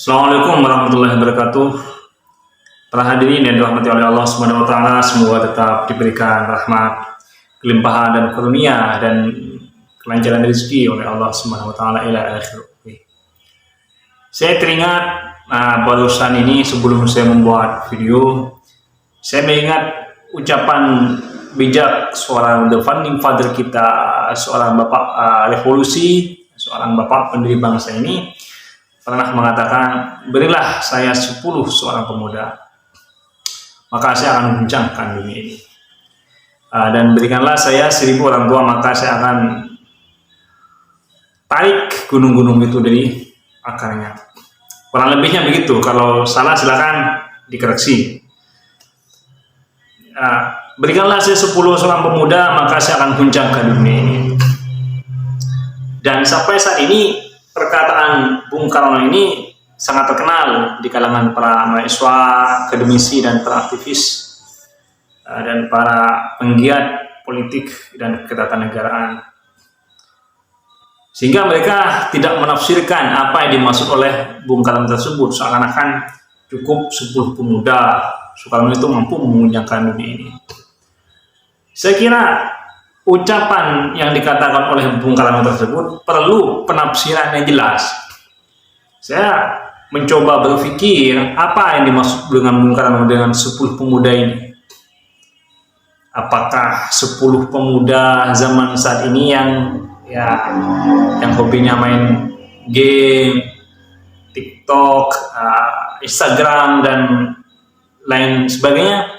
Assalamualaikum warahmatullahi wabarakatuh. Para hadirin yang dirahmati oleh Allah Subhanahu wa taala, semoga tetap diberikan rahmat, kelimpahan dan karunia dan kelancaran rezeki oleh Allah Subhanahu wa taala ila akhir. Saya teringat barusan ini sebelum saya membuat video, saya mengingat ucapan bijak seorang the founding father kita, seorang bapak revolusi, seorang bapak pendiri bangsa ini pernah mengatakan, berilah saya 10 seorang pemuda, maka saya akan guncangkan dunia ini. Dan berikanlah saya 1000 orang tua, maka saya akan tarik gunung-gunung itu dari akarnya. Kurang lebihnya begitu. Kalau salah silakan dikoreksi. Berikanlah saya 10 seorang pemuda, maka saya akan guncangkan dunia ini. Dan sampai saat ini perkataan Bung Karno ini sangat terkenal di kalangan para mahasiswa, akademisi, dan para aktivis dan para penggiat politik dan ketatanegaraan. Sehingga mereka tidak menafsirkan apa yang dimaksud oleh Bung Karno tersebut, seakan-akan cukup 10 pemuda Soekarno itu mampu mengunyahkan dunia ini. Saya kira ucapan yang dikatakan oleh Bung Karno tersebut perlu penafsiran yang jelas. Saya mencoba berpikir apa yang dimaksud dengan Bung Karno dengan 10 pemuda ini. Apakah 10 pemuda zaman saat ini yang hobinya main game, TikTok, Instagram dan lain sebagainya?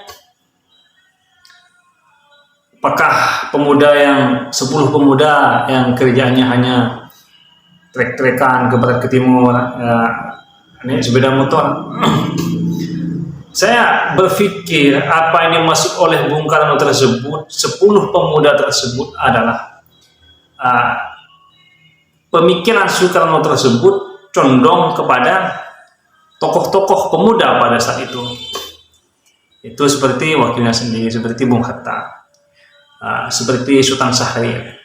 Apakah sepuluh pemuda yang kerjanya hanya trek-trekan ke barat ke timur, ini sepeda motor? Saya berpikir apa yang dimaksud oleh Bung Karno tersebut, 10 pemuda tersebut adalah pemikiran Soekarno tersebut condong kepada tokoh-tokoh pemuda pada saat itu. Itu seperti wakilnya sendiri, seperti Bung Hatta. Seperti Sultan Syahrir.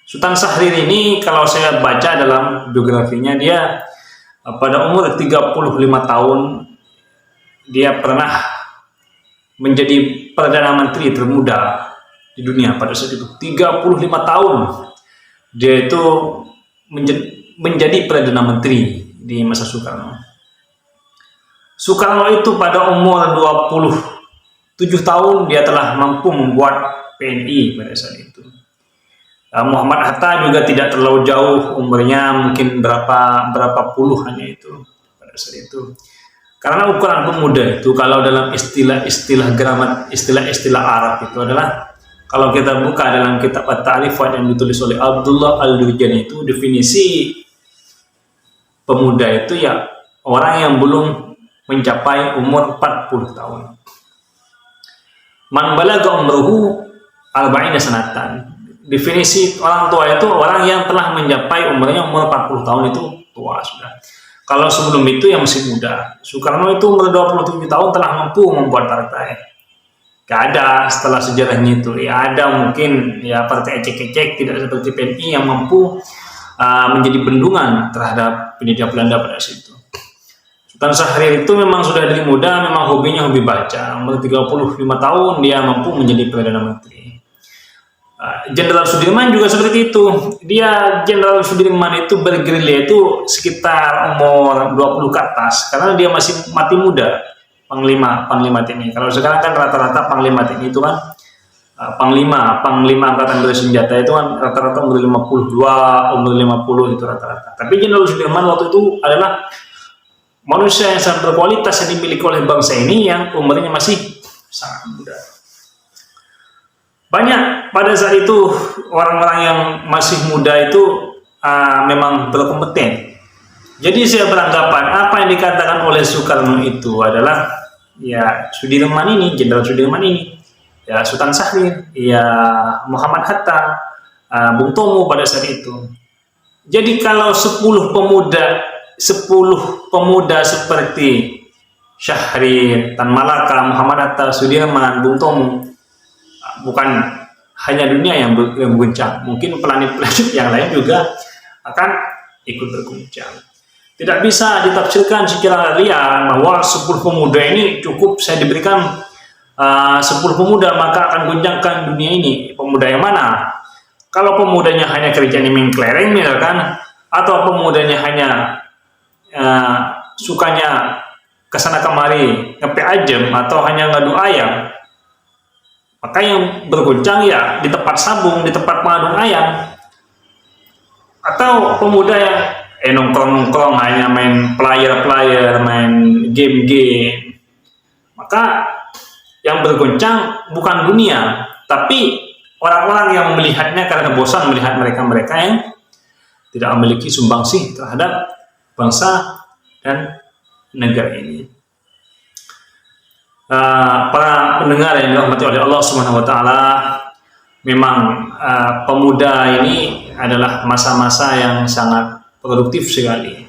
Sultan Syahrir ini kalau saya baca dalam biografinya, dia pada umur 35 tahun dia pernah menjadi Perdana Menteri termuda di dunia pada saat itu. 35 tahun dia itu menjadi Perdana Menteri di masa Soekarno. Soekarno itu pada umur 27 tahun dia telah mampu membuat PNI pada saat itu. Muhammad Hatta juga tidak terlalu jauh umurnya, mungkin berapa puluh hanya itu pada saat itu. Karena ukuran pemuda itu kalau dalam istilah gramat, istilah Arab itu adalah, kalau kita buka dalam kitab At-Ta'rifat yang ditulis oleh Abdullah Al-Durjani, itu definisi pemuda itu ya orang yang belum mencapai umur 40 tahun. Man balagha umruhu arba'ina sanatan. Definisi orang tua itu orang yang telah mencapai umurnya umur 40 tahun itu tua sudah. Kalau sebelum itu yang masih muda. Soekarno itu umur 27 tahun telah mampu membuat partai. Gak ada setelah sejarahnya itu. Ya ada mungkin ya partai ecek-ecek, tidak seperti PNI yang mampu menjadi bendungan terhadap penjajah Belanda pada saat itu. Sultan Syahrir itu memang sudah dari muda, memang hobinya hobi baca. Umur 35 tahun dia mampu menjadi Perdana Menteri. Jenderal Sudirman juga seperti itu. Jenderal Sudirman itu bergerilya itu sekitar umur 20 ke atas, karena dia masih mati muda. Panglima TNI. Kalau sekarang kan rata-rata Panglima TNI itu kan Panglima Angkatan Bersenjata itu kan rata-rata umur 52, umur 50 itu rata-rata. Tapi Jenderal Sudirman waktu itu adalah manusia yang sangat berkualitas yang dimiliki oleh bangsa ini, yang umurnya masih sangat muda. Banyak pada saat itu orang-orang yang masih muda itu memang berkompeten. Jadi saya beranggapan apa yang dikatakan oleh Soekarno itu adalah ya Sudirman ini, Jenderal Sudirman ini, ya Sultan Syahrir, ya Muhammad Hatta, Bung Tomo pada saat itu. Jadi kalau 10 pemuda seperti Syahrir, Tan Malaka, Muhammad Hatta, Sudirman, Bung Tomo, bukan hanya dunia yang berguncang, mungkin planet-planet yang lain juga akan ikut berguncang. Tidak bisa ditafsirkan secara liar bahwa 10 pemuda ini cukup saya diberikan 10 pemuda maka akan gonjangkan dunia ini. Pemuda yang mana? Kalau pemudanya hanya kerjanya mengklereng misalkan, atau pemudanya hanya sukanya kesana kemari ngepe ajem atau hanya ngadu ayam, maka yang bergoncang ya di tempat sabung, di tempat mengaduk ayam. Atau pemuda yang nongkrong-nongkrong hanya main player-player, main game-game, maka yang bergoncang bukan dunia, tapi orang-orang yang melihatnya karena bosan melihat mereka-mereka yang tidak memiliki sumbangsih terhadap bangsa dan negara ini. Para pendengar yang dirahmati oleh Allah Subhanahu wa taala, memang pemuda ini adalah masa-masa yang sangat produktif sekali.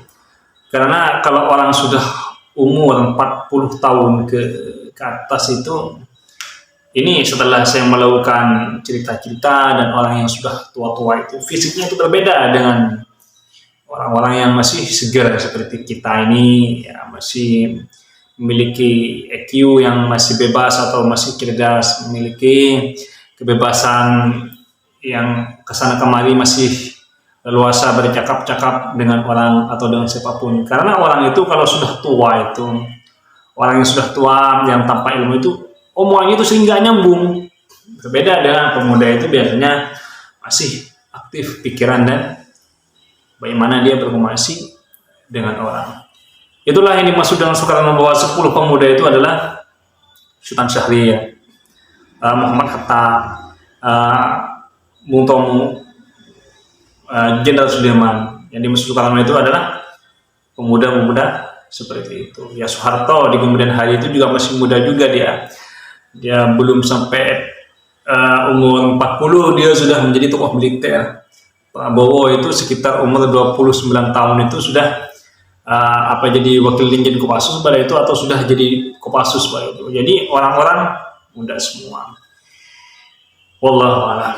Karena kalau orang sudah umur 40 tahun ke atas itu, ini setelah saya melakukan cerita-cerita, dan orang yang sudah tua-tua itu fisiknya itu berbeda dengan orang-orang yang masih segar seperti kita ini, ya, masih memiliki EQ yang masih bebas atau masih cerdas, memiliki kebebasan yang kesana kemari, masih leluasa bercakap-cakap dengan orang atau dengan siapapun. Karena orang itu kalau sudah tua itu, orang yang sudah tua yang tanpa ilmu itu omongannya itu sering nggak nyambung. Berbeda dengan pemuda itu biasanya masih aktif pikiran dan bagaimana dia berkomunikasi dengan orang. Itulah yang dimaksud dengan Soekarno bahwa 10 pemuda itu adalah Sultan Syahrir, Muhammad Hatta, Bung Tomo, Jenderal Sudirman. Yang dimaksud Soekarno itu adalah pemuda-pemuda seperti itu. Ya, Soeharto di kemudian hari itu juga masih muda juga dia. Dia belum sampai umur 40 dia sudah menjadi tokoh militer. Prabowo itu sekitar umur 29 tahun itu sudah jadi wakil Dinjen Kopassus pada itu, atau sudah jadi Kopassus pada itu. Jadi orang-orang muda semua. Wallahu a'lam.